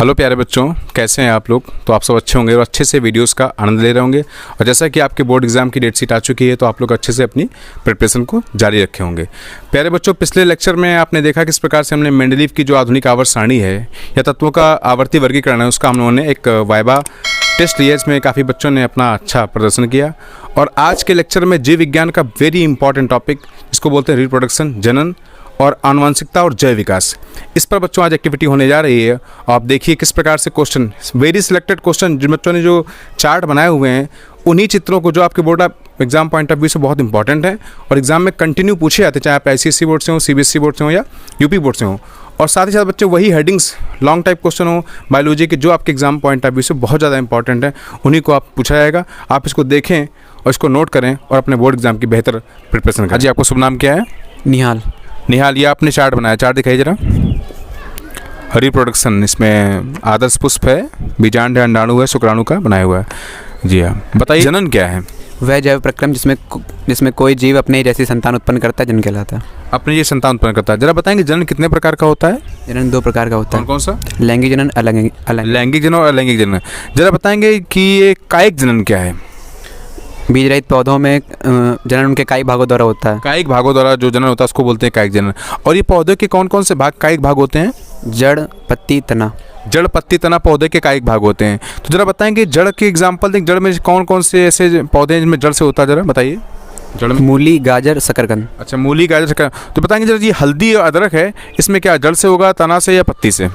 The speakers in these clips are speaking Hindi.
हेलो प्यारे बच्चों, कैसे हैं आप लोग। तो आप सब अच्छे होंगे और अच्छे से वीडियोस का आनंद ले रहे होंगे। और जैसा कि आपके बोर्ड एग्जाम की डेट शीट आ चुकी है तो आप लोग अच्छे से अपनी प्रिपरेशन को जारी रखे होंगे। प्यारे बच्चों, पिछले लेक्चर में आपने देखा किस प्रकार से हमने मेंडलीव की जो आधुनिक आवर्त सारणी है या तत्वों का आवर्ती वर्गीकरण है उसका हम लोगों ने एक वाइवा टेस्ट लिया। इसमें काफ़ी बच्चों ने अपना अच्छा प्रदर्शन किया। और आज के लेक्चर में जीव विज्ञान का वेरी इंपॉर्टेंट टॉपिक जिसको बोलते हैं रिप्रोडक्शन, जनन और आनुवंशिकता और जैव विकास, इस पर बच्चों आज एक्टिविटी होने जा रही है। आप देखिए किस प्रकार से क्वेश्चन, वेरी सिलेक्टेड क्वेश्चन, जिन बच्चों ने जो चार्ट बनाए हुए हैं उन्हीं चित्रों को जो आपके board of exam point of view से बहुत इंपॉर्टेंट है और एग्जाम में कंटिन्यू पूछे जाते हैं, चाहे आप ICSE बोर्ड से हो, CBSE बोर्ड से हो या UP बोर्ड से हो। और साथ ही साथ बच्चे वही हेडिंग्स लॉन्ग टाइप क्वेश्चन हो बायोलॉजी के जो आपके एग्जाम पॉइंट ऑफ व्यू से बहुत ज़्यादा इंपॉर्टेंट है, उन्हीं को आप पूछा जाएगा। आप इसको देखें और इसको नोट करें और अपने बोर्ड एग्जाम की बेहतर प्रिपरेशन करें। जी, आपका शुभ नाम क्या है? निहाल। निहाल, ये आपने चार्ट बनाया, चार्ट दिखाइए जरा। रिप्रोडक्शन, इसमें आदर्श पुष्प है, बीजांड है, अंडाणु है, शुक्राणु का बनाया हुआ है। जी हाँ, बताइए जनन क्या है? वह जैव प्रक्रम जिसमें कोई जीव अपने जैसी संतान उत्पन्न करता है, जनन कहलाता है। अपने ये संतान उत्पन्न करता है। जरा बताएंगे जनन कितने प्रकार का होता है? जनन 2 प्रकार का होता है। कौन सा? लैंगिक जनन, अलैंगिक। लैंगिक जनन और अलैंगिक जनन। जरा बताएंगे कि ये कायिक जनन क्या है? बीज रहित पौधों में जनन उनके कायिक भागों द्वारा होता है। कायिक भागों द्वारा जो जनन होता है उसको बोलते हैं कायिक जनन। और ये पौधे के कौन कौन से भाग कायिक भाग होते हैं? जड़, पत्ती, तना। जड़, पत्ती, तना पौधे के कायिक भाग होते हैं। तो जरा बताएंगे जड़ के एग्जाम्पल दें। जड़ में कौन कौन से ऐसे पौधे हैं जिनमें जड़ से होता है, जरा बताइए। जड़ में मूली, गाजर, शकरकंद। अच्छा, मूली, गाजर, शकरकंद। तो बताएंगे जरा ये हल्दी और अदरक है, इसमें क्या जड़ से होगा, तना से या पत्ती से?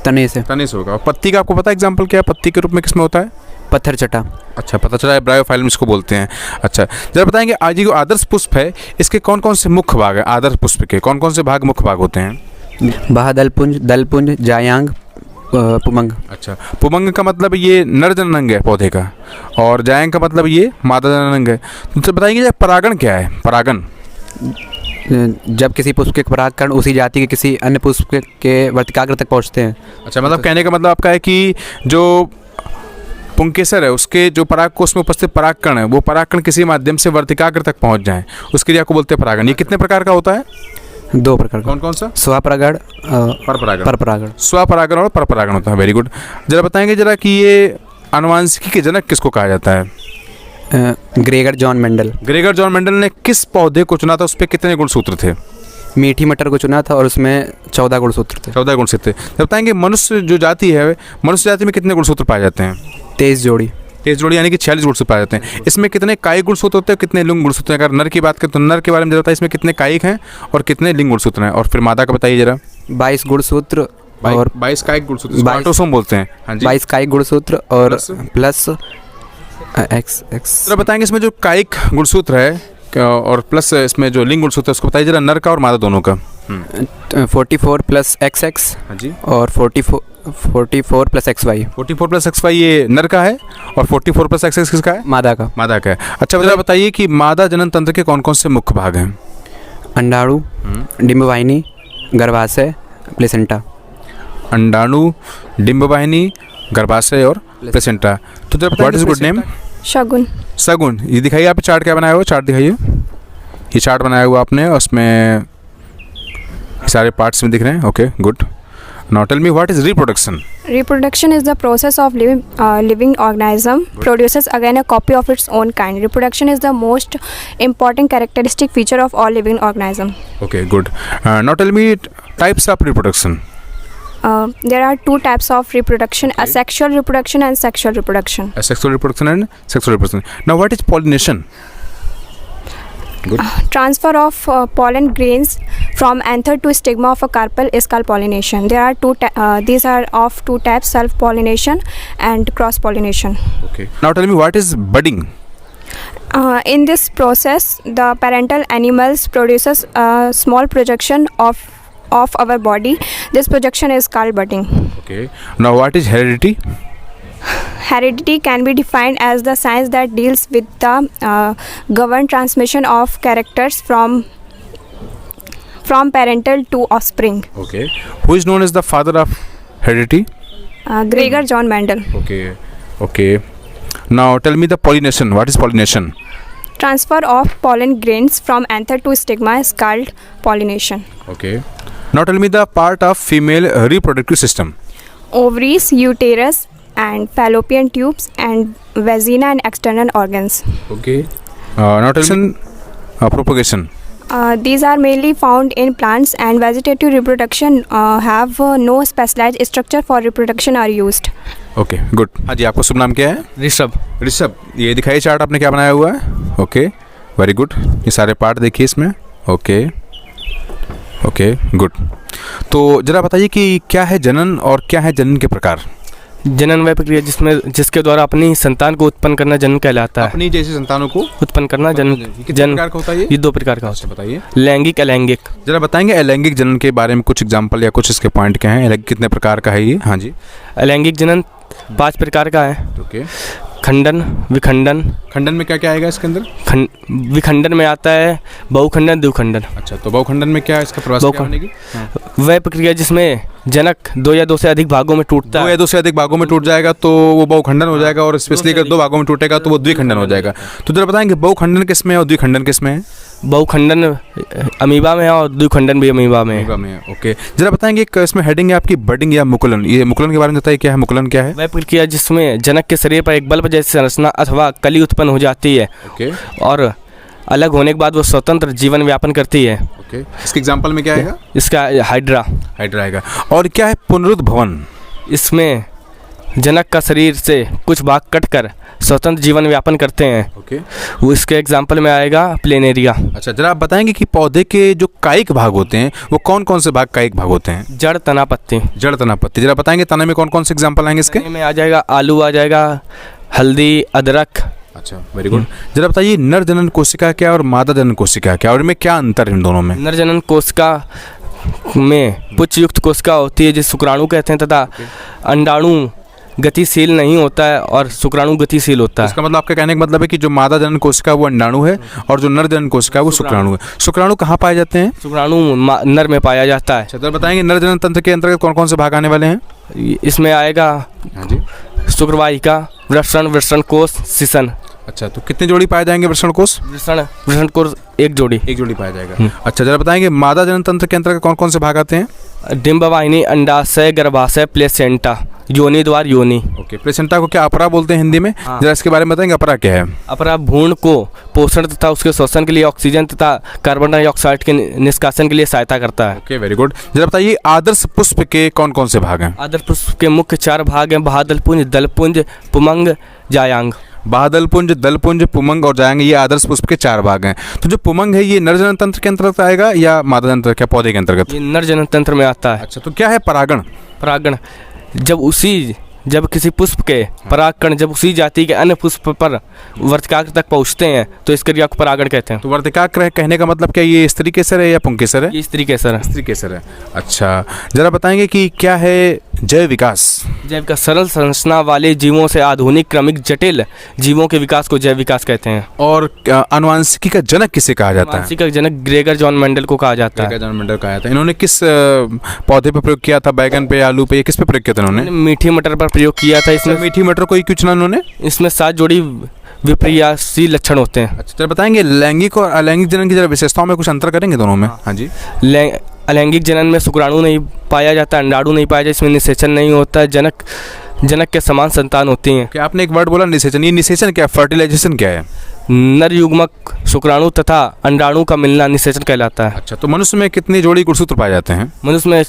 तने से। तने से होगा। और पत्ती का आपको पता है एग्जाम्पल क्या है? पत्ती के रूप में किसमें होता है? पत्थर चटा। अच्छा, पता चला है, ब्रायोफाइलम इसको बोलते हैं। अच्छा, जरा बताएंगे आज ये जो आदर्श पुष्प है इसके कौन कौन से मुख्य भाग है? आदर्श पुष्प के कौन कौन से भाग मुख्य भाग होते हैं? बाह्यदलपुंज, दलपुंज, जायांग, पुमंग। अच्छा, पुमंग का मतलब ये नर जननांग है पौधे का, और जायांग का मतलब ये मादा जननांग है। तो बताइए परागण क्या है? परागण जब किसी पुष्प के परागकण उसी जाति के किसी अन्य पुष्प के वर्तिकाग्र तक पहुंचते हैं। अच्छा, मतलब कहने का मतलब आपका है कि जो पुंकेसर है उसके जो परागकोश में उपस्थित परागकण है वो परागकण किसी माध्यम से वर्तिकाग्र तक पहुंच जाए, उसके लिए आपको बोलते हैं परागण। ये कितने प्रकार का होता है? 2 प्रकार। कौन कौन सा? स्वपरागण, परपरागण। स्वपरागण और परपरागण होता है। Very good. जरा बताएंगे जरा कि ये आनुवंशिकी के जनक किसको कहा जाता है? Gregor John Mendel. Gregor John Mendel ने किस पौधे को चुना था? उस पर कितने गुणसूत्र थे? मीठी मटर को चुना था और उसमें 14 गुणसूत्र थे। 14 गुणसूत्र थे। जब बताएंगे मनुष्य जो जाति है, मनुष्य जाति में कितने गुणसूत्र पाए जाते हैं? 23 जोड़ी। 23 जोड़ी यानी कि 46 गुणसूत्र पाए जाते हैं। इसमें कितने कायिक गुणसूत्र होते हैं, कितने लिंग गुणसूत्र हैं? अगर नर की बात करें तो नर के बारे में जरा बताइए, इसमें कितने कायिक हैं और कितने लिंग गुणसूत्र हैं? और फिर मादा का बताइए जरा। 22 गुणसूत्र और 22 कायिक गुणसूत्र, स्पर्मोसोम बोलते हैं। हाँ जी, 22 कायिक गुणसूत्र और प्लस एक्स। जरा बताएंगे इसमें जो कायिक गुणसूत्र है और प्लस इसमें जो लिंग गुणसूत्र है उसको बताइए जरा, नर का और मादा दोनों का। 44 प्लस XX। हाँ जी, 44 प्लस XY। 44 प्लस XY ये नर का है और 44 प्लस XX किसका है? मादा का। मादा का है। अच्छा, जरा बताइए कि मादा जनन तंत्र के कौन कौन से मुख्य भाग हैं? अंडाणु, डिंबवाहिनी, गर्भाशय, प्लेसेंटा। अंडाणु, डिंबवाहिनी, गर्भाशय और प्लेसेंटा। तो जरा व्हाट इज गुड नेम? शगुन। सगुन। ये दिखाइए आप चार्ट क्या बनाया हुआ? चार्ट दिखाइए। ये चार्ट बनाया हुआ आपने और उसमें सारे पार्ट्स में दिख रहे हैं। Okay, good. Now tell me what is reproduction? Reproduction is the process of living organism produces again a copy of its own kind. Reproduction is the most important characteristic feature of all living organism. Okay, good. Now tell me types of reproduction. There are 2 types of reproduction: asexual reproduction and sexual reproduction. Asexual reproduction and sexual reproduction. Now what is pollination? Good. Transfer of pollen grains from anther to stigma of a carpel is called pollination. There are these are of 2 types: self-pollination and cross-pollination. Okay. Now tell me what is budding? In this process, the parental animals produces a small projection of our body. This projection is called budding. Okay. Now what is heredity? Heredity can be defined as the science that deals with the governed transmission of characters from parental to offspring. Okay. Who is known as the father of heredity? Gregor John Mendel. Okay. Okay. Now tell me the pollination. What is pollination? Transfer of pollen grains from anther to stigma is called pollination. Okay. Now tell me the part of female reproductive system. ovaries, uterus, and fallopian tubes, and vagina and external organs. Okay. Now tell me propagation. These are mainly found in plants, and vegetative reproduction have no specialized structure for reproduction are used. Okay good. हाँ जी, आपका शुभ नाम क्या है? ऋषभ। ऋषभ, ये दिखाइए चार्ट आपने क्या बनाया हुआ है। ओके वेरी गुड, ये सारे पार्ट देखिए इसमें। Okay okay good. तो जरा बताइए कि क्या है जनन और क्या है जनन के प्रकार? जनन वह प्रक्रिया जिसके द्वारा अपनी संतान को उत्पन्न करना जनन कहलाता है। अपनी जैसी संतानों को उत्पन्न करना जनन। कितने प्रकार का होता है ये 2 प्रकार का होता है, बताइए। है, लैंगिक अलैंगिक। जरा बताएंगे अलैंगिक जनन के बारे में कुछ एग्जांपल या कुछ इसके पॉइंट क्या हैं? अलैंगिक कितने प्रकार का है ये? हाँ जी। अलैंगिक जनन 5 प्रकार का है। ओके। खंडन, विखंडन। खंडन में क्या क्या आएगा इसके अंदर? विखंडन में आता है बहुखंडन, द्विखंडन। अच्छा, तो बहुखंडन में क्या है इसका प्रवास क्या बनेगी? वह प्रक्रिया जिसमें जनक 2 या 2 से अधिक भागों में टूटता है। 2 या 2 से अधिक भागों में टूट जाएगा तो वो बहुखंडन हो जाएगा, और स्पेशली अगर 2 भागों में टूटेगा तो वो द्विखंडन हो जाएगा। तो जरा बताएंगे बहुखंडन किसमें है और द्विखंडन किसमें है? बहुखंडन अमीबा में है और द्विखंडन भी अमीबा में है। ओके, जरा बताएंगे इसमें हेडिंग है आपकी बडिंग या मुकुलन। ये मुकुलन के बारे में बताइए, क्या है मुकुलन, क्या है? वह प्रक्रिया जिसमें जनक के शरीर पर एक बल्ब जैसी संरचना अथवा कली उत्पन्न हो जाती है। ओके। और अलग होने के बाद वो स्वतंत्र जीवन व्यापन करती है। ओके, इसके एग्जांपल में क्या आएगा? इसका हाइड्रा आएगा। और क्या है पुनरुद्भवन? इसमें जनक का शरीर से कुछ भाग कटकर स्वतंत्र जीवन व्यापन करते हैं। ओके। वो इसके एग्जाम्पल में आएगा प्लेनेरिया। अच्छा, जरा आप बताएंगे कि पौधे के जो कायिक भाग होते हैं वो कौन कौन से भाग कायिक भाग होते हैं? जड़, तना, पत्ती। जड़, तना, पत्ती। जरा बताएंगे तना में कौन कौन से एग्जाम्पल आएंगे इसके? में आ जाएगा आलू, आ जाएगा हल्दी, अदरक। अच्छा वेरी गुड। जरा बताइए नर जनन कोशिका क्या और मादा जनन कोशिका क्या, और इनमें क्या अंतर है इन दोनों में? नर जनन कोशिका में पुच्छयुक्त कोशिका होती है जिसे शुक्राणु कहते हैं, तथा अंडाणु गतिशील नहीं होता है और शुक्राणु गतिशील होता है। इसका मतलब आपका कहने का मतलब है कि जो मादा जनन कोशिका वो अंडाणु है और जो नर जनन कोशिका वो शुक्राणु है। शुक्राणु कहाँ पाए जाते हैं? शुक्राणु नर में पाया जाता है। अच्छा, तो बताएंगे नर जनन तंत्र के अंतर्गत कौन कौन से भाग आने वाले हैं? इसमें आएगा शुक्रवाहिका, वृषण कोश, शिशन। अच्छा, तो कितने जोड़ी पाए जाएंगे वृषण कोश? वृषण कोश एक जोड़ी पाया जाएगा। अच्छा, जरा बताएंगे मादा जनन तंत्र के अंतर्गत कौन कौन से भाग आते हैं? डिंबवाहिनी, अंडाशय, गर्भाशय, प्लेसेंटा, योनि द्वार, योनि। ओके, प्लेसेंटा को क्या अपरा बोलते हैं हिंदी में? हाँ। जरा इसके बारे में बताएंगे अपरा क्या है? अपरा भ्रूण को पोषण तथा उसके श्वसन के लिए ऑक्सीजन तथा कार्बन डाइऑक्साइड के निष्कासन के लिए सहायता करता है। Okay very good. जरा बताइए आदर्श पुष्प के कौन कौन से भाग हैं? आदर्श पुष्प के मुख्य 4 भाग हैं, बादलपुंज, दलपुंज, पुमंग, जायांग। बादलपुंज, दलपुंज, पुमंग और जायांग, ये आदर्श पुष्प के 4 भाग हैं। तो जो पुमंग है ये नर जनन तंत्र के अंतर्गत आएगा या मादा जनन तंत्र, क्या पौधे के अंतर्गत? ये नर जनन तंत्र में आता है। अच्छा, तो क्या है परागण? परागण जब किसी पुष्प के परागकण जब उसी जाति के अन्य पुष्प पर वर्तिकाग्र तक पहुंचते हैं तो इस क्रिया को परागण कहते हैं। तो वर्तिकाग्र कहने का मतलब क्या ये स्त्री केसर है या पुंकेसर है? ये स्त्री केसर है। स्त्री केसर है। अच्छा, जरा बताएंगे कि क्या है जैव विकास? जैव विकास सरल संरचना वाले जीवों से आधुनिक क्रमिक जटिल जीवों के विकास को जैव विकास कहते हैं। और आनुवांशिकी का जनक किसे कहा जाता है? आनुवांशिकी का जनक ग्रेगर जॉन मेंडल को कहा जाता है। ग्रेगर जॉन मेंडल कहा जाता है। इन्होंने किस पौधे पर प्रयोग किया था? बैगन पे, आलू पे, किस पे प्रयोग किया था इन्होंने? मीठी मटर पर प्रयोग किया था। इसमें मीठी मटर को ही क्यों चुना इन्होंने? इसमें 7 जोड़ी विपर्यासी लक्षण होते हैं। अच्छा, जरा बताएंगे लैंगिक और अलैंगिक जनन की जरा विशेषताओं में कुछ अंतर करेंगे दोनों में? हाँ जी। अलैंगिक जनन में शुक्राणु नहीं पाया जाता, अंडाणु नहीं पाया जाता, इसमें निषेचन नहीं होता है, जनक के समान संतान होती हैं। क्या आपने एक वर्ड बोला निषेचन? ये निषेचन क्या है? फर्टिलाइजेशन क्या है? नर युग्मक शुक्राणु तथा अंडाणु का मिलना निषेचन कहलाता है। अच्छा, तो मनुष्य में कितनी जोड़ी गुणसूत्र पाए जाते हैं? मनुष्य में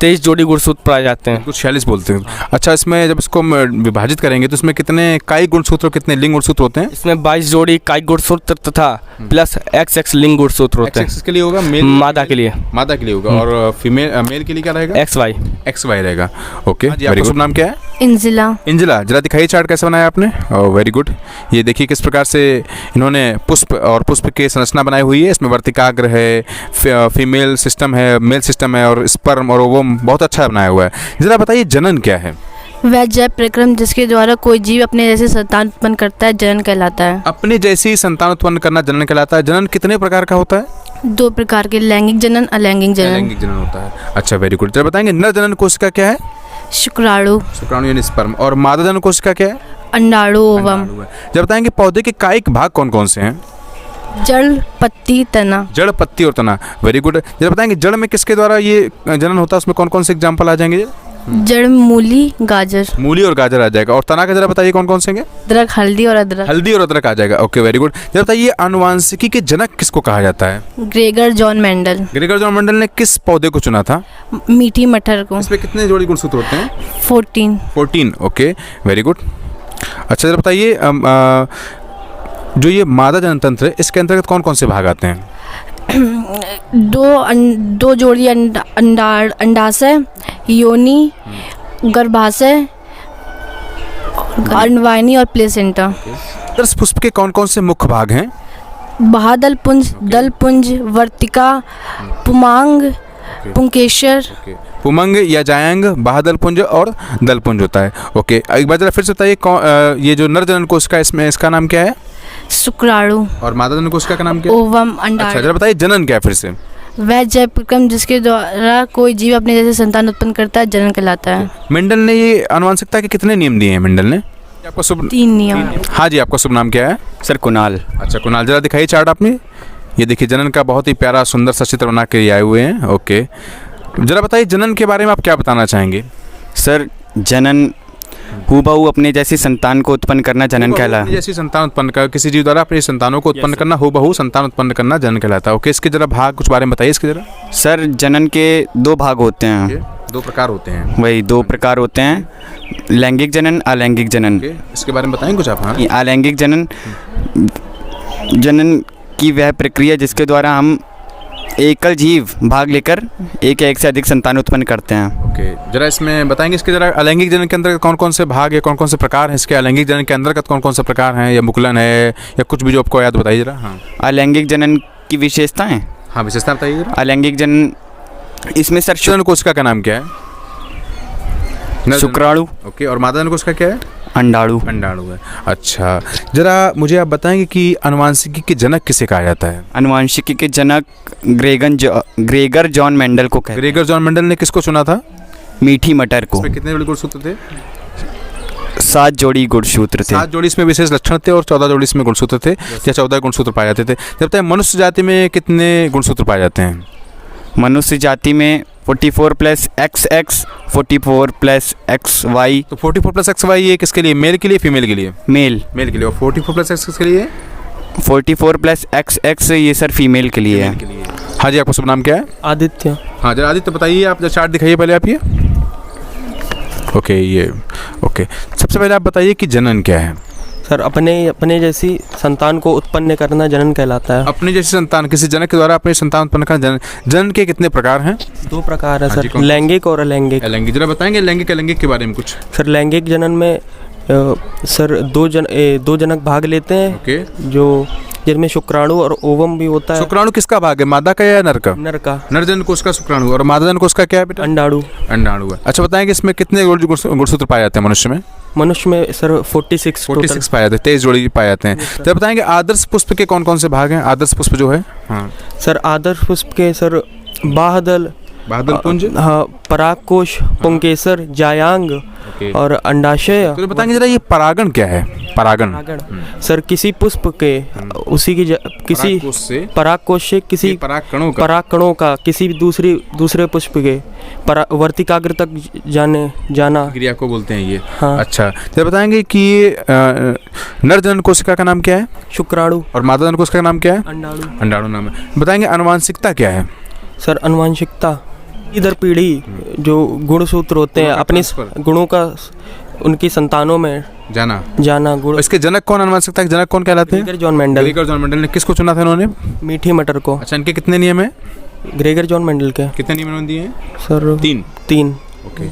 23 जोड़ी गुणसूत्र पाए जाते हैं। कुछ 46 बोलते हैं। अच्छा, इसमें जब इसको विभाजित करेंगे तो इसमें कितने कायिक गुणसूत्र और कितने लिंग गुणसूत्र होते हैं? इसमें 22 जोड़ी कायिक गुणसूत्र तथा प्लस XX लिंग गुणसूत्र होते हैं। XX के लिए होगा, मेल मादा के लिए। मादा के लिए होगा। और फीमेल मेल के लिए क्या रहेगा? XY रहेगा। ओके, आपका शुभ नाम क्या है? इंजिला। इंजिला, जरा दिखाइए चार्ट कैसे बनाया आपने? Very good. ये देखिए किस प्रकार से इन्होंने पुष्प और पुष्प की संरचना बनाई हुई है। इसमें वर्तिकाग्र है, फीमेल सिस्टम है, मेल सिस्टम है और स्पर्म और ओवम बहुत अच्छा बनाया हुआ है। जरा बताइए जनन क्या है? वह जैव प्रक्रम जिसके द्वारा कोई जीव अपने जैसे संतान उत्पन्न करता है जनन कहलाता है। अपने जैसी संतान उत्पन्न करना जनन कहलाता है। जनन कितने प्रकार का होता है? 2 प्रकार के, लैंगिक जनन, अलैंगिक जनन। अलैंगिक जनन होता है। अच्छा वेरी गुड। जरा बताएंगे नर जनन कोशिका क्या है? शुक्राणु। शुक्राणु यानी स्पर्म। और मादा जनन कोशिका क्या है? अंडाणु, ओवम। जब बताएंगे पौधे के कायिक भाग कौन कौन से हैं? जड़, पत्ती, तना। जड़, पत्ती और तना। Very good. जरा बताएंगे जड़ में किसके द्वारा ये जनन होता है? उसमें कौन कौन से एग्जाम्पल आ जाएंगे? जड़, मूली, गाजर, मूली और गाजर आ जाएगा। और तना का जरा बताइए कौन कौन से हैं? अदरक, हल्दी और अदरक। हल्दी और अदरक आ जाएगा। Okay, very good. जरा बताइए आनुवांशिकी के जनक किसको कहा जाता है? Gregor John Mendel. Gregor John Mendel ने किस पौधे को चुना था? मीठी मटर को। इसमें कितने जोड़ी गुणसूत्र होते हैं? 14। Okay, very good. अच्छा, जरा बताइए जो ये मादा जननतंत्र है इसके अंतर्गत कौन कौन से भाग आते हैं? दो जोड़ी अंडाशय, योनि, गर्भाशय, अंडवाहिनी और प्लेसेंटा। आदर्श पुष्प के कौन कौन से मुख्य भाग हैं? महादल पुंज, दल पुंज, वर्तिका, पुमांग, पुंकेसर। पुमंग या जायांग, बाहदल पुंज और दल पुंज होता है। ओके, एक बार जरा फिर से बताइए ये जो नर जनन कोश का इसमें इसका नाम क्या है? शुक्राणु। और मादा जनन कोशिका का नाम क्या है? ओवम, अंडाणु। अच्छा, जरा बताइए जनन क्या है फिर से? वह जैव प्रक्रम जिसके द्वारा कोई जीव अपने जैसे संतान उत्पन्न करता है जनन कहलाता है। मेंडल ने ये आनुवंशिकता के कितने नियम दिए हैं मेंडल ने? आपका शुभ 3 नियम। हाँ जी, आपका शुभ नाम क्या है? सर कुणाल। अच्छा कुणाल, जरा दिखाइए चार्ट आपने। ये देखिए जनन का बहुत ही प्यारा सुंदर सा चित्र बना के आए हुए हैं। ओके, जरा बताइए जनन के बारे में आप क्या बताना चाहेंगे? सर जनन हूबहू अपने जैसी संतान को उत्पन्न करना जनन कहला। जैसी संतान उत्पन्न कर किसी जीव द्वारा अपनी संतानों को उत्पन्न करना, हूबहू संतान उत्पन्न करना जनन कहलाता है। ओके, इसके जरा भाग कुछ बारे में बताइए इसके जरा। सर जनन के 2 भाग होते हैं। 2 प्रकार होते हैं। वही 2 प्रकार होते हैं, लैंगिक जनन, अलैंगिक जनन। ओके, इसके बारे में बताएंगे कुछ आप? हाँ, अलैंगिक जनन जनन की वह प्रक्रिया जिसके द्वारा हम एकल जीव भाग लेकर एक या एक से अधिक संतान उत्पन्न करते हैं। ओके, जरा इसमें बताएंगे इसके जरा अलैंगिक जनन के अंतर्गत कौन कौन से भाग है, कौन कौन से प्रकार हैं इसके? अलैंगिक जनन के अंतर्गत कौन कौन से प्रकार हैं, या मुकुलन है या कुछ भी जो आपको याद बताइए जरा। हाँ, अलैंगिक जनन की विशेषताएं। हाँ, विशेषता बताइए जरा। अलैंगिक जनन इसमें सर जनन कोशिका का नाम क्या है? शुक्राणु। ओके, और मादा जनन कोशिका क्या है? अंडाणु। अंडाणु है। अच्छा, जरा मुझे आप बताएंगे कि आनुवंशिकी के जनक किसे कहा जाता है? आनुवंशिकी के जनक ग्रेगर जॉन मेंडल को कहते हैं। ग्रेगर जॉन मेंडल ने किसको चुना था? मीठी मटर को। इसमें कितने जोड़ी गुणसूत्र थे? 7 जोड़ी गुणसूत्र थे। 7 जोड़ी इसमें विशेष लक्षण थे और 14 जोड़ी इसमें गुणसूत्र थे, या 14 गुणसूत्र पाए जाते थे। जब तक मनुष्य जाति में कितने गुणसूत्र पाए जाते हैं? मनुष्य जाति में 44 + XX, 44 + XY। तो 44 + XY ये किसके लिए? मेल के लिए, फीमेल के लिए? मेल। मेल के लिए। और 44 + X किसके लिए? 44 + XX ये सर फीमेल के लिए है। हाँ जी, आपका शुभ नाम क्या है? आदित्य। हाँ, जरा आदित्य बताइए, आप जरा चार्ट दिखाइए पहले आप ये। ओके, ये ओके, सबसे पहले आप बताइए कि जनन क्या है? सर अपने जैसी संतान को उत्पन्न करना जनन कहलाता है। अपनी जैसी संतान, किसी जनक के द्वारा अपनी संतान उत्पन्न करना जनन। जनन के कितने प्रकार हैं? 2 प्रकार है हाँ जी, सर, कौन- लैंगिक और अलैंगिक। लैंगिक, जरा बताएंगे लैंगिक अलैंगिक के बारे में कुछ? सर लैंगिक जनन में सर 2 जनक भाग लेते हैं। ओके, जो जिनमें शुक्राणु और ओवम भी होता है। शुक्राणु किसका भाग है? मादा का या नर का? नर का। नर जनन कोश का शुक्राणु, और मादा जनन कोश का क्या है बेटा? अंडाणु। अंडाणु है। अच्छा, बताएंगे इसमें कितने गुणसूत्र पाए जाते हैं मनुष्य में? मनुष्य में सर 46 46 पाए जाते हैं, 23 जोड़ी पाए जाते हैं। तो बताएंगे आदर्श पुष्प के कौन कौन से भाग हैं? आदर्श पुष्प जो है। हाँ, सर आदर्श पुष्प के सर बाहदल, बादल पुंज, हाँ, परागकोश, पुंकेसर, जायांग और अंडाशय। तो बताएंगे जरा ये परागण क्या है? परागण सर किसी पुष्प के उसी की किसी परागकोश से किसी परागकणों का किसी भी दूसरे पुष्प के वर्तिकाग्र तक जाना क्रिया को बोलते हैं ये। हाँ। अच्छा, तो बताएंगे कि नर जनन कोशिका का नाम क्या है? शुक्राणु। और मादा जनन कोशिका का नाम क्या है? अंडाणु। अंडाणु नाम है। बताएंगे आनुवंशिकता क्या है? सर आनुवंशिकता इधर पीढ़ी जो गुणसूत्र होते हैं अपने गुणों का उनकी संतानों में जाना गुण। इसके जनक कौन, आनुवंशिकता के जनक कौन कहलाते हैं? Gregor John Mendel. Gregor John Mendel ने किसको चुना था इन्होंने? मीठी मटर को। अच्छा, इनके कितने नियम है? ग्रेगर जॉन मेंडल के कितने नियम इन्होंने दिए हैं? सर 3। ओके,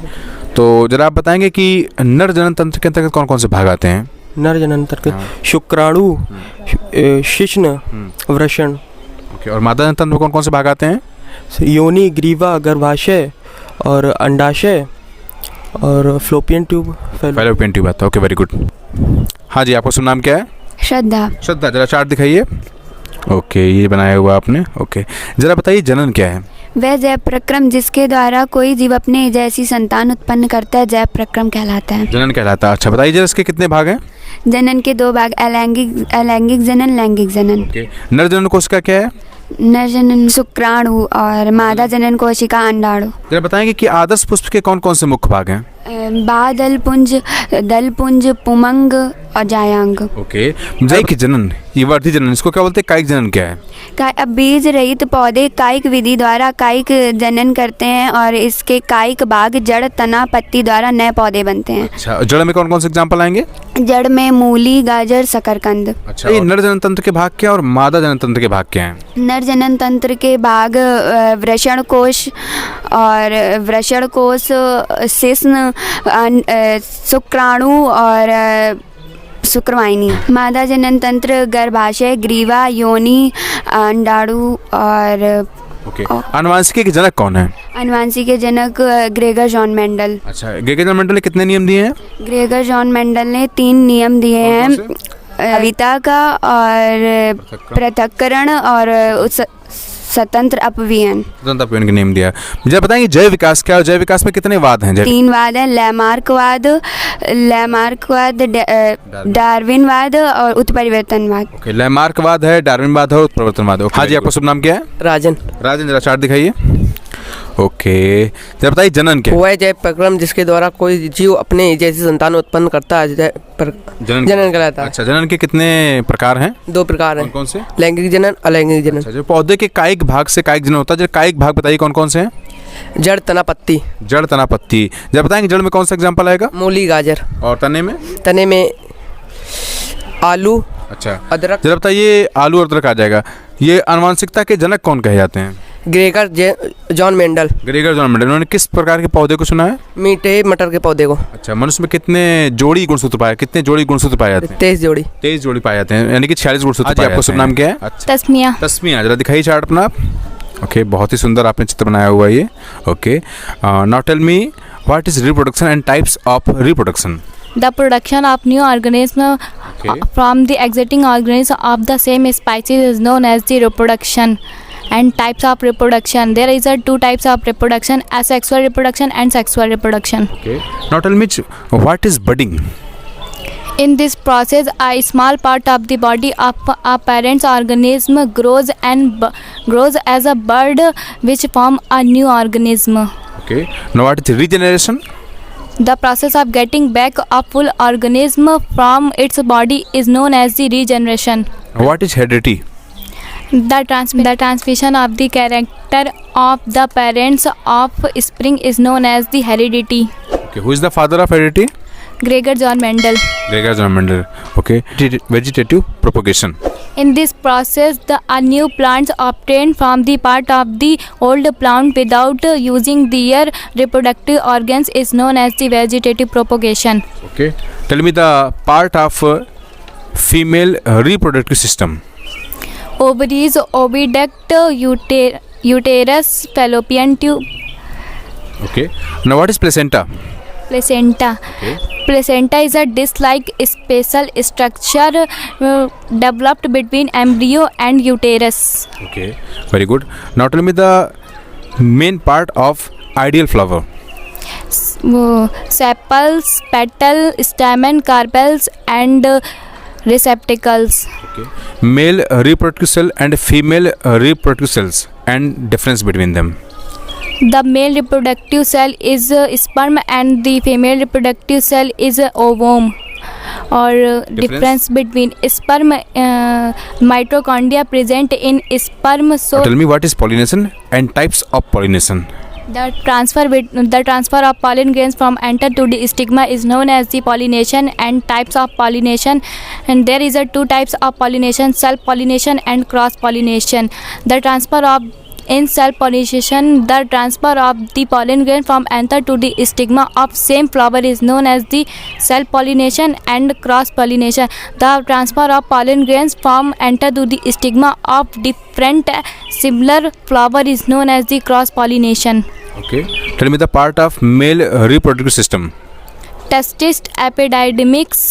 तो जरा आप बताएंगे कि नर जनन तंत्र के अंतर्गत कौन कौन से भाग आते हैं? नर जनन तंत्र शुक्राणु, शिश्न, वृषण। ओके, और मादा जनन तंत्र में कौन कौन से भाग आते हैं? योनि, ग्रीवा, गर्भाशय और अंडाशय और फ्लोपियन ट्यूब। फैलोपियन ट्यूब आता है। Okay, very good. हाँ जी, आपका शुभ नाम क्या है? श्रद्धा। श्रद्धा, जरा चार्ट दिखाइए। ओके, ये बनाया हुआ आपने। ओके, जरा बताइए जनन क्या है? वह जैव प्रक्रम जिसके द्वारा कोई जीव अपने जैसी संतान उत्पन्न करता है जैव प्रक्रम कहलाता है। जनन कहलाता है। अच्छा बताइए जरा इसके कितने भाग हैं? जनन के 2 भाग, अलैंगिक जनन, लैंगिक जनन। ओके। नर जनन कोशिका क्या है? नर जनन शुक्राणु और मादा जनन कोशिका अंडाणु। जरा बताएंगे कि आदर्श पुष्प के कौन कौन से मुख्य भाग हैं? बादलपुंज, दलपुंज, पुमंग और जायांग। ओके। जैविक जनन, ये वर्धी जनन, इसको क्या बोलते हैं? कायिक जनन क्या है? अब बीज रहित पौधे कायिक विधि द्वारा कायिक जनन करते हैं और इसके कायिक भाग जड़, तना, पत्ती द्वारा नए पौधे बनते हैं। अच्छा, जड़ में कौन कौन से एग्जाम्पल आएंगे? जड़ में मूली, गाजर, शकरकंद। अच्छा, ये नर जनन तंत्र के भाग क्या और मादा जनन तंत्र के भाग क्या हैं? नर जनन तंत्र के भाग वृषण कोश और वृषण कोश, शिश्न, शुक्राणु और शुक्रवाहिनी। मादा जनन तंत्र गर्भाशय, ग्रीवा, योनि, अंडाणु और ओके। आनुवांशिकी के जनक कौन है? आनुवांशिकी के जनक ग्रेगर जॉन मेंडल। अच्छा, ग्रेगर जॉन मेंडल ने कितने नियम दिए हैं? ग्रेगर जॉन मेंडल ने 3 नियम दिए हैं, कविता का और पृथक्करण और स्वतंत्र अपव्ययन। स्वतंत्र अपव्ययन के नियम दिया। मुझे बताएंगे जैव विकास क्या है? जैव विकास में कितने वाद हैं? 3 वाद हैं, लैमार्कवाद, डार्विनवाद और उत्परिवर्तनवाद। ओके, लैमार्कवाद है, डार्विनवाद है और उत्परिवर्तनवाद है। हाँ जी, आपका शुभ नाम क्या है? राजन। राजन, जरा चार्ट दिखाइए। ओके, जरा बताइए जनन क्या? वह जैव प्रक्रम जिसके द्वारा कोई जीव अपने जैसी संतान उत्पन्न करता है जनन कहलाता है। अच्छा, जनन के कितने प्रकार हैं? 2 प्रकार हैं। कौन से? लैंगिक जनन, अलैंगिक जनन। अच्छा, जो पौधे के कायिक भाग से कायिक जनन होता है, जो कायिक भाग बताइए कौन कौन से हैं? जड़, तना, पत्ती। जड़, तना, पत्ती। जब बताएंगे जड़ में कौन सा एग्जांपल आएगा? मूली, गाजर। और तने में? तने में आलू। अच्छा, अदरक। जरा बताइए आलू और अदरक आ जाएगा। ये आनुवांशिकता के जनक कौन कहे जाते हैं? Gregor John Mendel. Gregor John Mendel. उन्होंने किस प्रकार के पौधे को चुना है? मीठे मटर के पौधे को। अच्छा, मनुष्य में कितने जोड़ी गुणसूत्र पाए जाते हैं? 23 जोड़ी। 23 जोड़ी पाए जाते हैं, यानी कि 46 गुणसूत्र पाए जाते हैं। आपका शुभ नाम क्या है? तस्मिया। तस्मिया, जरा दिखाइए चार्ट अपना आप। ओके, बहुत ही सुंदर आपने चित्र बनाया हुआ है ये। Okay, now tell me what is reproduction and types of reproduction? The production of new organism from the existing organism of the same species is known as the reproduction. And types of reproduction, there is 2 types of reproduction: asexual reproduction and sexual reproduction. Okay, now tell me what is budding? In this process, a small part of the body of a parent organism grows as a bud, which form a new organism. Okay, now what is regeneration? The process of getting back a full organism from its body is known as the regeneration. What is heredity? The transmission of the character of the parents of spring is known as the heredity. Okay, who is the father of heredity? Gregor John Mendel. Gregor John Mendel. Okay, vegetative propagation. In this process, a new plants obtained from the part of the old plant without using their reproductive organs is known as the vegetative propagation. Okay, tell me the part of female reproductive system. Ovaries, oviduct, uterus, fallopian tube. Okay, now what is placenta? Placenta. Okay. Placenta is a disc-like special structure developed between embryo and uterus. Okay, very good. Now tell me the main part of ideal flower. Sepals, petal, stamen, carpels, and receptacles. Okay. Male reproductive cell and female reproductive cells and difference between them. The male reproductive cell is sperm and the female reproductive cell is ovum. Or difference between sperm, mitochondria present in sperm. So tell me what is pollination and types of pollination. The transfer of pollen grains from anther to the stigma is known as the pollination. And types of pollination, and there is 2 types of pollination: self pollination and cross pollination. In self pollination, the transfer of the pollen grain from anther to the stigma of same flower is known as the self pollination. And cross pollination, the transfer of pollen grains from anther to the stigma of different similar flower is known as the cross pollination. Okay, tell me the part of male reproductive system. Testis, epididymics,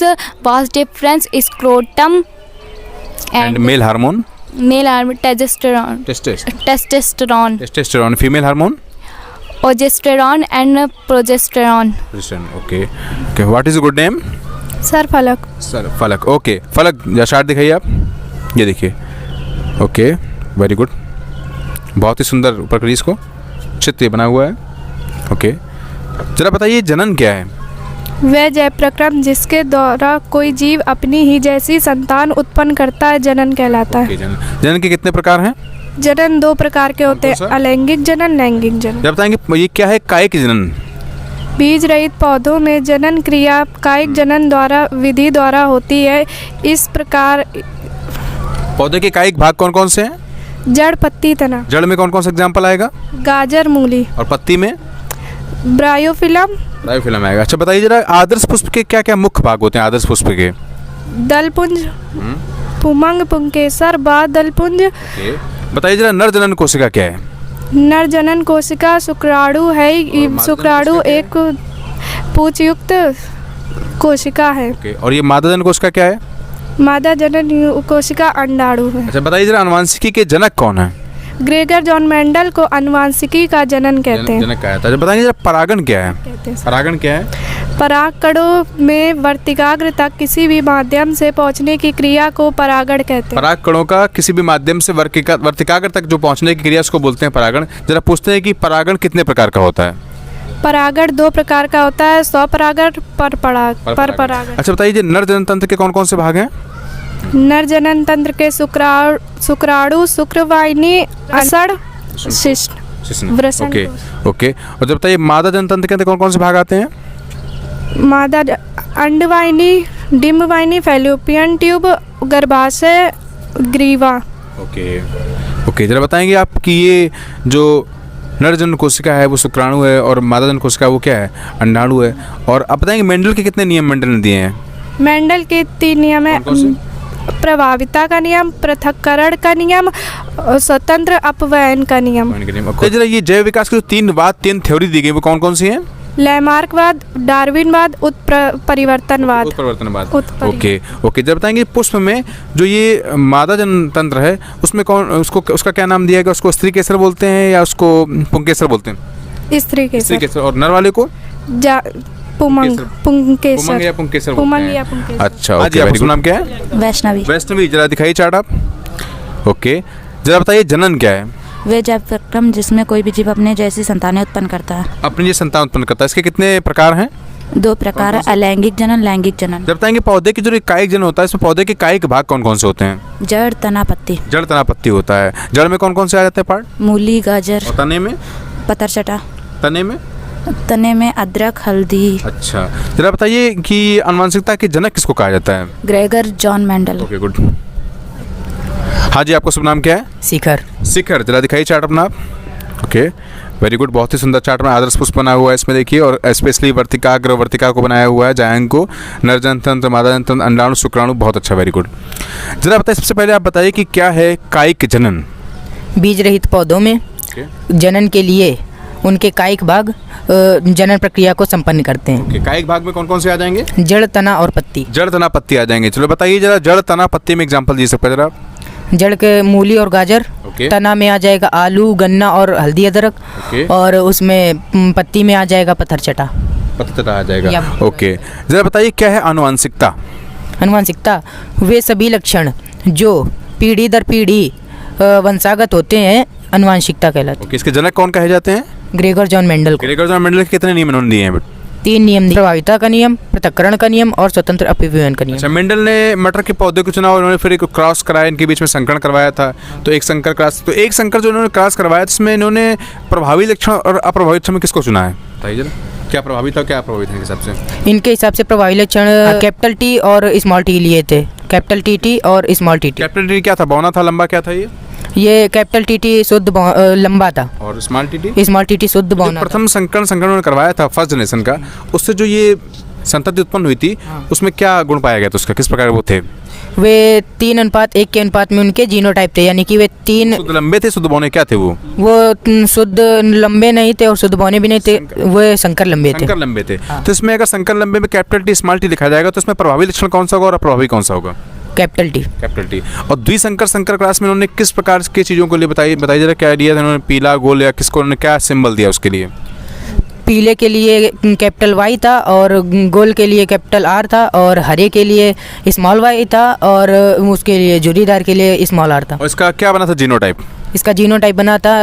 vas deferens, scrotum, and male hormone. Male hormone testosterone testosterone female hormone oestrogen and progesterone. Okay okay what is good name? Sir Falak. Sir Falak. Okay Falak chart दिखाइए आप, ये देखिए। ओके वेरी गुड, बहुत ही सुंदर ऊपर क्रीज को चित्र बना हुआ है। ओके जरा बताइए जनन क्या है? वह जैव प्रक्रम जिसके द्वारा कोई जीव अपनी ही जैसी संतान उत्पन्न करता है जनन कहलाता है। जनन, जनन के कितने प्रकार हैं? जनन 2 प्रकार के होते हैं, कौन सा? अलैंगिक जनन, लैंगिक जनन। जरा बताएंगे ये क्या है कायिक जनन? बीज रहित पौधों में जनन क्रिया कायिक जनन द्वारा विधि द्वारा होती है। इस प्रकार पौधे के कायिक भाग कौन कौन से हैं? जड़, पत्ती, तना। जड़ में कौन कौन सा एग्जाम्पल आएगा? गाजर, मूली। और पत्ती में? ब्रायोफिलम, रायोफिलम आएगा। अच्छा बताइए जरा आदर्श पुष्प के क्या क्या मुख्य भाग होते हैं आदर्श पुष्प के? दलपुंज, पुमंग, पुंकेसर, बादलपुंज। बताइए जरा नर जनन कोशिका क्या है? नर जनन कोशिका शुक्राणु है। शुक्राणु एक पूंछयुक्त कोशिका है। और ये मादा जनन कोशिका क्या है? मादा जनन कोशिका अंडाणु है। अच्छा बताइए जरा अनुवांशिकी के जनक कौन है? ग्रेगर जॉन मेंडल को अनुवांशिकी का जनन कहते हैं। जनक कहा था। अच्छा बताइए जरा परागण क्या है? कहते हैं। परागण क्या है? पराग कणों में वर्तिकाग्र तक किसी भी माध्यम से पहुंचने की क्रिया को परागण कहते हैं। पराग कणों का किसी भी माध्यम से वर्तिकाग्र तक जो पहुंचने की क्रिया उसको बोलते हैं परागण। जरा पूछते हैं कि परागण कितने प्रकार का होता है? परागण 2 प्रकार का होता है, स्वपरागण, परपरागण। अच्छा बताइए जी नर जनन तंत्र के कौन कौन से भाग हैं? नर जनन तंत्र के शुक्राणु, शुक्रवाहिनी, असड़, शिश्न, वृषण। ओके ओके और जब बताइए मादा जनन तंत्र के अंदर कौन कौन से भाग आते हैं? मादा अंडवाहिनी, डिम्बवाहिनी, फैलोपियन ट्यूब, गर्भाशय, ग्रीवा। ओके ओके जरा बताएंगे आप कि ये जो नर जनन कोशिका है वो शुक्राणु है और मादा जनन कोशिका वो क्या है? अंडाणु है। और आप बताएंगे मेंडल के कितने नियम मेंडल ने दिए हैं? मेंडल के 3 नियम है, प्रभाविता का नियम, पृथक्करण का नियम, स्वतंत्र अपव्ययन का नियम। तो जरा ये जैव विकास की जो 3 थ्योरी दी गई वो कौन कौन सी हैं? लैमार्कवाद, डार्विनवाद, परिवर्तनवाद। ओके ओके जब बताएंगे पुष्प में जो ये मादा जनन तंत्र है उसमें कौन उसका क्या नाम दिया गया? उसको स्त्री केसर बोलते हैं या उसको पुंकेसर बोलते हैं? स्त्री केसर। और नर वाले को पुमंग, पुंकेसर या पुंकेसर पुमंग या पुंकेसर। अच्छा ओके आपका नाम क्या है? वैष्णवी। वैष्णवी जरा दिखाइए चार्ट आप। ओके जरा बताइए जनन क्या है? वे जैव प्रक्रम जिसमें कोई भी जीव अपने जैसी संतानें उत्पन्न करता है। अपनी जैसी संतान उत्पन्न करता है। इसके कितने प्रकार हैं? 2 प्रकार है, अलैंगिक जनन, लैंगिक जनन। जब बताएंगे पौधे की जो कायिक जनन होता है इसमें पौधे के कायिक भाग कौन कौन से होते हैं? जड़, तना, पत्ती। जड़, तना, पत्ती होता है। जड़ में कौन कौन से आ जाते हैं पार्ट? मूली, गाजर। और तने में? पतरचटा। तने में? तने में अदरक, हल्दी। अच्छा जरा बताइए कि आनुवंशिकता के जनक किसको कहा जाता है? Gregor John Mendel. Okay good. हाँ जी आपका शुभ नाम क्या है? शिखर। शिखर जरा दिखाइए चार्ट अपना आप। ओके वेरी गुड, बहुत ही सुंदर चार्ट में आदर्श पुष्प बना हुआ है इसमें देखिए। और स्पेशली वर्तिका को बनाया हुआ है, जायंग को, नर जनन तंत्र, मादा जनन तंत्र, अंडाणु, शुक्राणु। बहुत अच्छा, वेरी गुड। जरा बताइए सबसे पहले आप बताइए कि क्या है कायिक जनन? बीज रहित पौधों में जनन के लिए उनके कायिक भाग जनन प्रक्रिया को संपन्न करते हैं। कायिक भाग में कौन कौन से आ जाएंगे? जड़, तना और पत्ती। जड़, तना, पत्ती आ जाएंगे। चलो बताइए जरा जड़, तना, पत्ती में एग्जांपल दे सकते हैं जरा आप? जड़ के मूली और गाजर। तना में आ जाएगा आलू, गन्ना और हल्दी, अदरक। और उसमें पत्ती में आ जाएगा पत्थरचटा आ जाएगा। ओके जरा बताइए क्या है आनुवंशिकता? आनुवंशिकता वे सभी लक्षण जो पीढ़ी दर पीढ़ी वंशागत होते हैं आनुवंशिकता कहलाते हैं। इसके जनक कौन कहे जाते हैं? Gregor John Mendel. Gregor John Mendel के कितने नियम इन्होंने दिए हैं? 3 नियम, प्रभाविता का नियम, पृथक्करण का नियम और स्वतंत्र अपव्ययन का नियम। अच्छा मेंडल ने मटर के पौधे को चुना और उन्होंने फिर एक क्रॉस कराया, इनके बीच में संकरण करवाया था। तो एक संकर क्रॉस, तो एक संकर जो उन्होंने क्रॉस करवाया जिसमें इन्होंने प्रभावी लक्षण और अप्रभावित लक्षण में किसको चुना है? बताइए जरा क्या प्रभावित था क्या अप्रभावित है हिसाब से? इनके हिसाब से प्रभावी लक्षण कैपिटल टी और स्मॉल टी लिए थे। कैपिटल टी और स्मॉल टी। कैपिटल टी क्या था? बौना था, लंबा क्या था? ये कैपिटल टी शुद्ध लंबा था और स्मॉल टी शुद्ध बौना। प्रथम संकरण उन्होंने करवाया था फर्स्ट जनरेशन का, उससे जो ये संतति उत्पन्न हुई थी उसमें क्या गुण पाया गया था उसका? किस प्रकार वो थे? वे 3:1 के अनुपात में उनके जीनोटाइप थे, यानी कि वे 3 शुद्ध लंबे थे, शुद्ध बौने क्या थे? वो शुद्ध लंबे नहीं थे और शुद्ध बौने भी नहीं थे, वो संकर लंबे थे। संकर लंबे थे। तो इसमें अगर संकर लंबे में कैपिटल टी स्मॉल टी लिखा जाएगा तो इसमें प्रभावी लक्षण कौन सा होगा और अप्रभावी कौन सा होगा? Capital T. Capital T. और द्विसंकर संकर क्लास में उन्होंने किस प्रकार की चीज़ों के लिए बताइए जरा, क्या दिया था उन्होंने, पीला गोल या किसको उन्होंने क्या सिंबल दिया उसके लिए? पीले के लिए कैपिटल वाई था और गोल के लिए कैपिटल आर था और हरे के लिए स्मॉल वाई था और उसके लिए जोड़ीदार के लिए स्मॉल आर था। और इसका क्या बना था जीनोटाइप? इसका जीनोटाइप बना था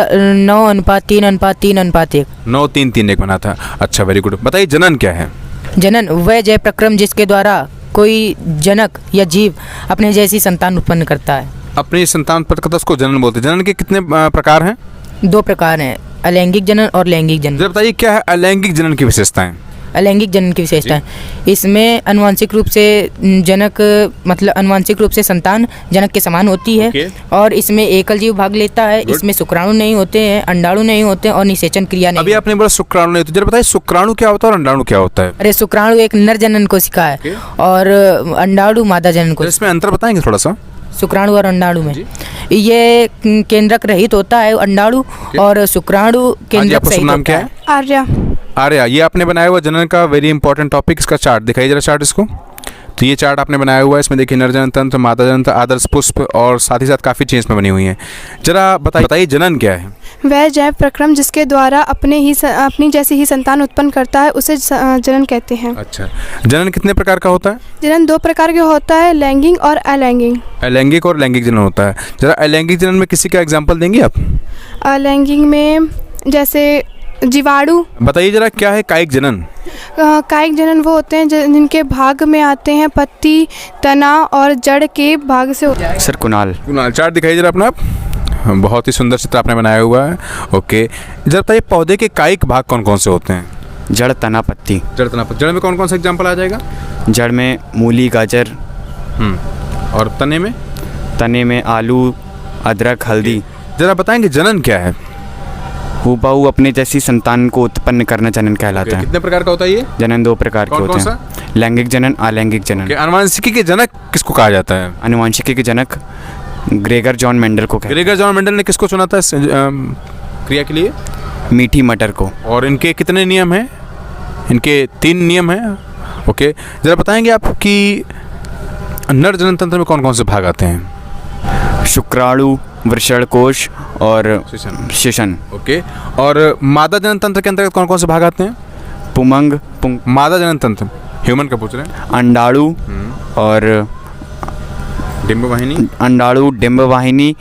9:3:3:1। 9:3:3:1 बना था। अच्छा, वेरी गुड। बताइए जनन क्या है? जनन वह जय प्रक्रम जिसके द्वारा कोई जनक या जीव अपने जैसी संतान उत्पन्न करता है। अपनी संतान उत्पन्न करता उसको जनन बोलते हैं। जनन के कितने प्रकार हैं? 2 प्रकार हैं, अलैंगिक जनन और लैंगिक जनन। जरा बताइए क्या है अलैंगिक जनन की विशेषताएं? अलैंगिक जनन की विशेषताएं, इसमें अनुवांशिक रूप से जनक मतलब अनुवांशिक रूप से संतान जनक के समान होती है। Okay. और इसमें एकल जीव भाग लेता है। Good. इसमें शुक्राणु नहीं होते हैं, अंडाणु नहीं होते हैं और निषेचन क्रिया नहीं। अभी आपने बोला शुक्राणु नहीं होते, जरा बताइए शुक्राणु क्या होता है और अंडाणु क्या होता है? अरे शुक्राणु एक नर जनन कोशिका है Okay. और अंडाणु मादा जनन कोशिका। इसमें अंतर बताएंगे थोड़ा सा? शुक्राणु और अंडाणु में ये केंद्रक रहित होता है अंडाणु और शुक्राणु केंद्रक आपका सहित शुभ नाम होता क्या है। है? आर्या। आर्या, ये आपने बनाया हुआ जनन का वेरी इंपॉर्टेंट टॉपिक, इसका चार्ट दिखाइए जरा, चार्ट इसको। तो ये चार्ट आपने बनाया हुआ है, इसमें देखिए नरजनन तंत्र, मादा जनन तंत्र, आदर्श पुष्प और साथ ही साथ काफ़ी चीज़ में बनी हुई हैं। जरा बताइए जनन क्या है? वह जैव प्रक्रम जिसके द्वारा अपनी जैसी ही संतान उत्पन्न करता है उसे जनन कहते हैं। अच्छा, जनन कितने प्रकार का होता है? जनन 2 प्रकार के होता है, लैंगिक और अलैंगिक। अलैंगिक और लैंगिक जनन होता है। जरा अलैंगिक जनन में किसी का एग्जाम्पल देंगे आप? अलैंगिक में जैसे जीवाणु। बताइए जरा क्या है कायिक जनन? कायिक जनन वो होते हैं जिनके भाग में आते हैं पत्ती, तना और जड़ के भाग से होते हैं। सर कुणाल। चार्ट दिखाइए जरा अपना आप। बहुत ही सुंदर चित्र आपने बनाया हुआ है। ओके, जरा बताइए पौधे के कायिक भाग कौन कौन से होते हैं? जड़, तना, पत्ती। जड़, तना, पत्ती। जड़ में कौन कौन सा एग्जाम्पल आ जाएगा? जड़ में मूली, गाजर। और तने में? तने में आलू, अदरक, हल्दी। जरा बताएंगे जनन क्या है? हूबहू अपने जैसी संतान को उत्पन्न करना जनन कहलाता है। कितने प्रकार का होता है ये जनन? 2 प्रकार के कौन होते कौन हैं, लैंगिक जनन, अलैंगिक जनन। आनुवांशिकी के जनक किसको कहा जाता है? आनुवांशिकी के जनक ग्रेगर जॉन मेंडल को कहते हैं। ग्रेगर जॉन मेंडल ने किसको चुना था इस क्रिया के लिए? मीठी मटर को। और इनके कितने नियम हैं? इनके 3 नियम हैं। ओके, जरा बताएंगे आप कि नर जनन तंत्र में कौन कौन से भाग आते हैं? शुक्राणु, वृषणकोश और शिशन। ओके, और मादा जनन तंत्र के अंतर्गत कौन कौन से भाग आते हैं? पुमंग, मादा जनन तंत्र ह्यूमन का पूछ रहे हैं। अंडाणु और डिंबवाहिनी। अंडाणु, डिंबवाहिनी,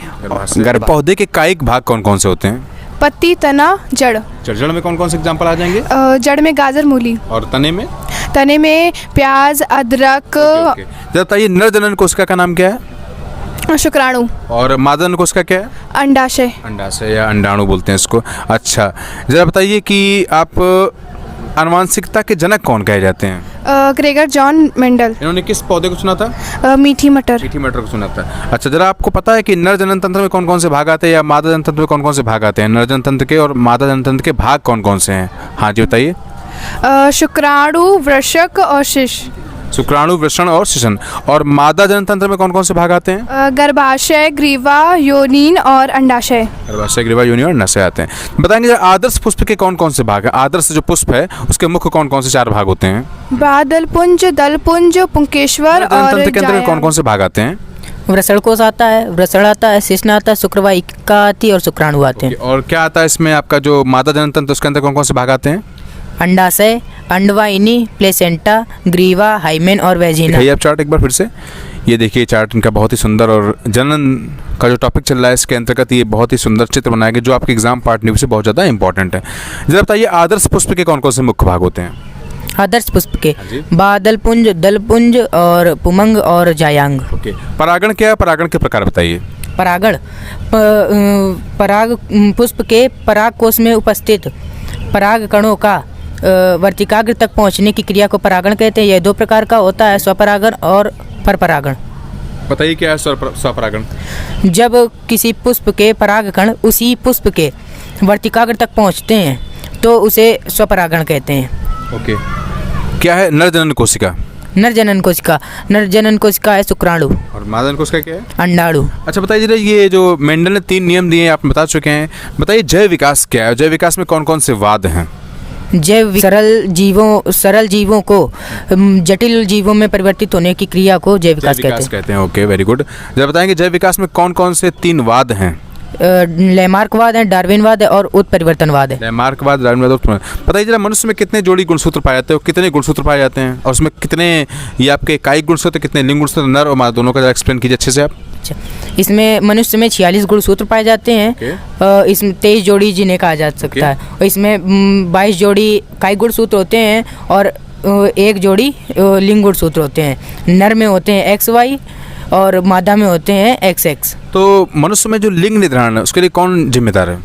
गर्भ। पौधे के कायिक भाग कौन कौन से होते हैं? पत्ती, तना, जड़। जड़ में कौन कौन से एग्जाम्पल आ जाएंगे? जड़ में गाजर, मूली। और तने में? तने में प्याज, अदरक। जरा बताइए नर जनन कोशिका का नाम क्या है? शुक्राणु। और मादा जनन कोशिका क्या है? अंडाशय। अंडाशय या अंडाणु बोलते हैं इसको। अच्छा, जरा बताइए कि आप आनुवांशिकता के जनक कौन कहे जाते हैं? Gregor John Mendel. इन्होंने किस पौधे को चुना था? मीठी मटर। मीठी मटर को चुना था। अच्छा, जरा आपको पता है कि नर जनन तंत्र में कौन कौन से भाग आते हैं या मादा जनन तंत्र में कौन कौन से भाग आते हैं? नर जनन तंत्र के और मादा जनन तंत्र के भाग कौन कौन से हैं? हाँ जी बताइए। शुक्राणु, वृषक और शिश। शुक्राणु, वृषण और शिशन। और मादा जनन तंत्र में कौन कौन से भाग आते हैं? गर्भाशय, ग्रीवा, योनिन और अंडाशय। गर्भाशय, ग्रीवा, योनि और अंडाशय आते हैं। बताएंगे आदर्श पुष्प के कौन कौन से भाग हैं? आदर्श जो पुष्प है उसके मुख्य कौन कौन से 4 भाग होते हैं? बादल पुंज, दल पुंज, पुंकेश्वर और तंत्र के अंतर्गत कौन कौन से भाग आते हैं? वृषणकोश आता है, वृषण आता है, शिश्न आता है, शुक्रवाहिका आती है और शुक्राणु आते हैं। और क्या आता है इसमें आपका जो मादा जनन तंत्र उसके अंदर कौन कौन से भाग आते हैं? अंडाशय, अंडवाहिनी, प्लेसेंटा, ग्रीवा, हाइमेन और वेजिना। आप चार्ट एक बार फिर से। ये देखिए चार्ट इनका बहुत ही सुंदर, और जनन का जो टॉपिक चल रहा है इसके अंतर्गत ये बहुत ही सुंदर चित्र बनाया गया जो आपके एग्जाम पार्ट न्यूज से बहुत ज़्यादा इंपॉर्टेंट है। जरा बताइए आदर्श पुष्प के कौन कौन से मुख्य भाग होते हैं? आदर्श पुष्प के बादलपुंज, दलपुंज और पुमंग और जायांग। ओके, परागण क्या है? परागण के प्रकार बताइए। परागण पराग पुष्प के पराग कोश में उपस्थित पराग कणों का वर्तिकाग्र तक पहुंचने की क्रिया को परागण कहते हैं। यह 2 प्रकार का होता है, स्वपरागण और परपरागण। बताइए क्या है स्वपरागण? जब किसी पुष्प के परागकण उसी पुष्प के वर्तिकाग्र तक पहुंचते हैं तो उसे स्वपरागण कहते हैं। ओके, क्या है नर जनन कोशिका? नर जनन कोशिका, नर जनन कोशिका है शुक्राणु। और मादा जनन कोशिका क्या है? अंडाणु। अच्छा बताइए जरा, ये जो मेंडल ने 3 नियम दिए आप बता चुके हैं, बताइए जैव विकास क्या है? जैव विकास में कौन कौन से वाद हैं? जैव सरल जीवों को जटिल जीवों में परिवर्तित होने की क्रिया को जैव विकास कहते हैं। Okay, very good. जब बताएंगे जैव विकास में कौन कौन से 3 वाद हैं? लैमार्कवाद है, डार्विनवाद है और उत्परिवर्तनवाद है। लैमार्कवाद, डार्विनवाद, बताइए जरा, मनुष्य में कितने जोड़ी गुणसूत्र पाए जाते हैं, कितने गुणसूत्र पाए जाते हैं, और उसमें कितने ये आपके कायिक गुणसूत्र, कितने लिंग गुणसूत्र, नर और मादा दोनों का जरा एक्सप्लेन कीजिए अच्छे से आप। अच्छा, इसमें मनुष्य में 46 गुणसूत्र पाए जाते हैं। इसमें 23 जोड़ी जिन्हें कहा जा सकता है, और इसमें 22 जोड़ी कायिक गुणसूत्र होते हैं और 1 जोड़ी लिंग गुणसूत्र होते हैं। नर में होते हैं XY और मादा में होते हैं XX। तो मनुष्य में जो लिंग निर्धारण है उसके लिए कौन जिम्मेदार है?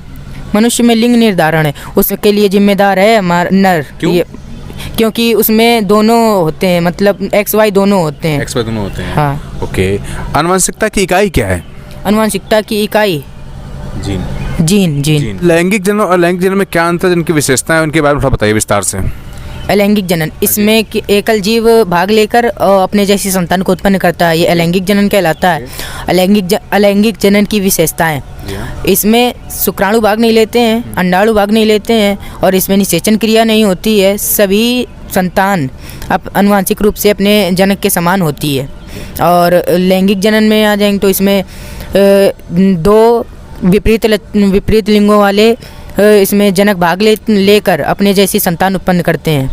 मनुष्य में लिंग निर्धारण है उसके लिए जिम्मेदार है हमारा नर। क्यों? क्योंकि उसमें दोनों होते हैं, मतलब XY दोनों होते हैं। XY दोनों होते हैं, हाँ। ओके। आनुवंशिकता की इकाई क्या है? आनुवंशिकता की इकाई जीन। लैंगिक जनन और अलैंगिक जनन में क्या अंतर है, जिनकी विशेषताएं उनके बारे में थोड़ा बताइए विस्तार से। अलैंगिक जनन, इसमें कि एकल जीव भाग लेकर अपने जैसी संतान को उत्पन्न करता है, ये अलैंगिक जनन कहलाता है। अलैंगिक जनन की विशेषताएं, इसमें शुक्राणु भाग नहीं लेते हैं, अंडाणु भाग नहीं लेते हैं, और इसमें निषेचन क्रिया नहीं होती है। सभी संतान आनुवंशिक रूप से अपने जनक के समान होती है। और लैंगिक जनन में आ जाएंगे तो इसमें 2 विपरीत लिंगों वाले इसमें जनक भाग लेकर अपने जैसी संतान उत्पन्न करते हैं।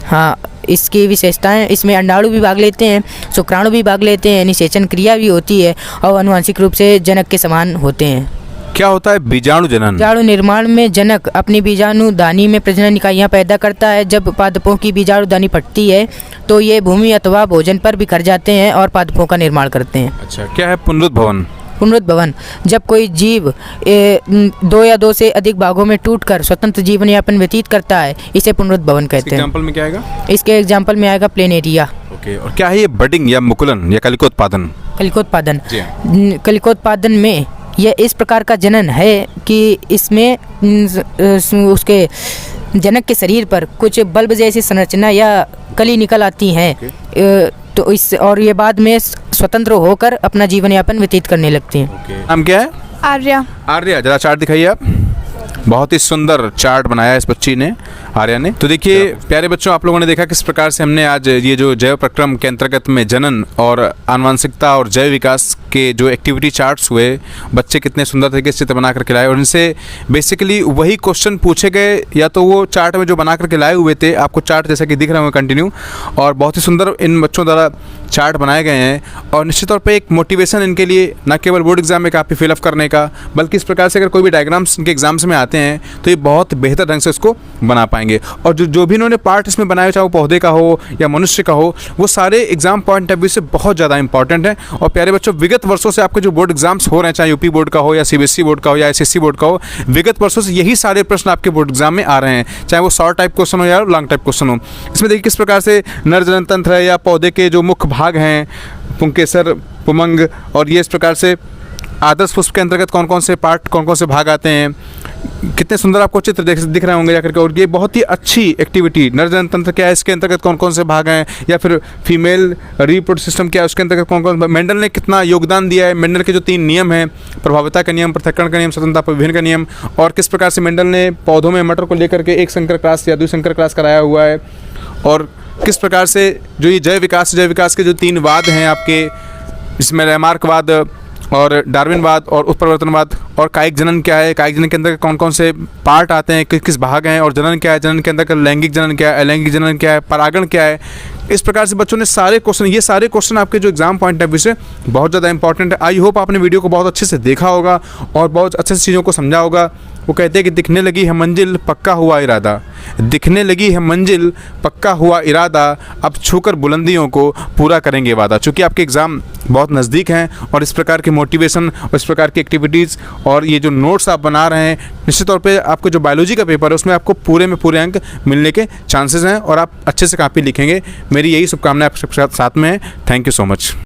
हाँ, इसकी विशेषताएं, इसमें अंडाणु भी भाग लेते हैं, शुक्राणु भी भाग लेते हैं, निषेचन क्रिया भी होती है, और आनुवंशिक रूप से जनक के समान होते हैं। क्या होता है बीजाणु जनन? बीजाणु निर्माण में जनक अपनी बीजाणुदानी में प्रजनन इकाइयाँ पैदा करता है। जब पादपों की बीजाणुदानी फटती है तो ये भूमि अथवा भोजन पर बिखर जाते हैं और पादपों का निर्माण करते हैं। अच्छा, क्या है पुनरुद्भवन? पुनरुद्भवन, जब कोई जीव 2 या 2 से अधिक भागों में टूटकर स्वतंत्र जीवन यापन व्यतीत करता है, इसे पुनरुद्भवन कहते हैं। एग्जाम्पल में क्या आएगा? इसके एग्जाम्पल में आएगा प्लेनेरिया। ओके, और क्या है ये बडिंग या मुकुलन या कलिकोत्पादन? कलिकोत्पादन में यह इस प्रकार का जनन है कि इसमें उसके जनक के शरीर पर कुछ बल्ब जैसी संरचना या कली निकल आती हैं। तो इस और ये बाद में स्वतंत्र होकर अपना जीवन यापन व्यतीत करने लगते हैं। नाम क्या है? आर्या। जरा चार्ट दिखाइए आप। बहुत ही सुंदर चार्ट बनाया इस बच्ची ने, आर्या ने। तो देखिए प्यारे बच्चों, आप लोगों ने देखा किस प्रकार से हमने आज ये जो जैव प्रक्रम के अंतर्गत में जनन और आनुवंशिकता और जैव विकास के जो एक्टिविटी चार्ट्स हुए, बच्चे कितने सुंदर तरीके से चित्र बना करके लाए, और इनसे बेसिकली वही क्वेश्चन पूछे गए, या तो वो चार्ट में जो बना करके लाए हुए थे, आपको चार्ट जैसा कि दिख रहे होंगे कंटिन्यू, और बहुत ही सुंदर इन बच्चों द्वारा चार्ट बनाए गए हैं। और निश्चित तौर पे एक मोटिवेशन इनके लिए, न केवल बोर्ड एग्जाम में काफ़ी फिलअप करने का, बल्कि इस प्रकार से अगर कोई भी डायग्राम्स इनके एग्जाम्स में आते हैं तो ये बहुत बेहतर ढंग से इसको बना पाएंगे। और जो भी इन्होंने पार्ट इसमें बनाए, चाहे वो पौधे का हो या मनुष्य का हो, वो सारे एग्जाम पॉइंट ऑफ व्यू से बहुत ज़्यादा इंपॉर्टेंट है। और प्यारे बच्चों, विगत वर्षों से आपके जो बोर्ड एग्जाम्स हो रहे हैं, चाहे यूपी बोर्ड का हो या CBSE बोर्ड का हो या SSC बोर्ड का हो, विगत वर्षों से यही सारे प्रश्न आपके बोर्ड एग्जाम में आ रहे हैं, चाहे वो शॉर्ट टाइप क्वेश्चन हो या लॉन्ग टाइप क्वेश्चन हो। इसमें देखिए किस प्रकार से नर जनन तंत्र है या पौधे के जो मुख्य भाग हैं, पुंकेसर, पुमंग, और ये इस प्रकार से आदर्श पुष्प के अंतर्गत कौन कौन से पार्ट, कौन कौन से भाग आते हैं, कितने सुंदर आपको चित्र दिख रहे होंगे जाकर के। और ये बहुत ही अच्छी एक्टिविटी, नर जनन तंत्र क्या है, इसके अंतर्गत कौन कौन से भाग हैं, या फिर फीमेल रिप्रोडक्टिव सिस्टम क्या है, उसके अंतर्गत कौन कौन, मेंडल ने कितना योगदान दिया है, मेंडल के जो 3 नियम हैं, प्रभाविता का नियम, पृथक्करण का नियम, स्वतंत्रता पर विभिन्न का नियम, और किस प्रकार से मेंडल ने पौधों में मटर को लेकर के एक संकर क्लास या द्विसंकर क्लास कराया हुआ है, और किस प्रकार से जो ये जैव विकास के जो 3 वाद हैं आपके, इसमें लैमार्कवाद और डार्विनवाद और उत्परिवर्तनवाद, और कायिक जनन क्या है, कायिक जनन के अंदर कौन कौन से पार्ट आते हैं, किस भाग हैं, और जनन क्या है, जनन के अंदर लैंगिक जनन क्या है, अलैंगिक जनन क्या है, परागण क्या है। इस प्रकार से बच्चों ने ये सारे क्वेश्चन आपके जो एग्जाम पॉइंट ऑफ व्यू से बहुत ज़्यादा इंपॉर्टेंट है। आई होप आपने वीडियो को बहुत अच्छे से देखा होगा और बहुत अच्छे से चीज़ों को समझा होगा। वो कहते हैं कि दिखने लगी है मंजिल, पक्का हुआ इरादा, दिखने लगी है मंजिल, पक्का हुआ इरादा, अब छूकर बुलंदियों को पूरा करेंगे वादा। चूँकि आपके एग्ज़ाम बहुत नज़दीक हैं और इस प्रकार के मोटिवेशन और इस प्रकार की एक्टिविटीज़ और ये जो नोट्स आप बना रहे हैं, निश्चित तौर पे आपको जो बायोलॉजी का पेपर है उसमें आपको पूरे में पूरे अंक मिलने के चांसेस हैं और आप अच्छे से काफ़ी लिखेंगे। मेरी यही शुभकामनाएं आपके साथ में है। Thank you so much.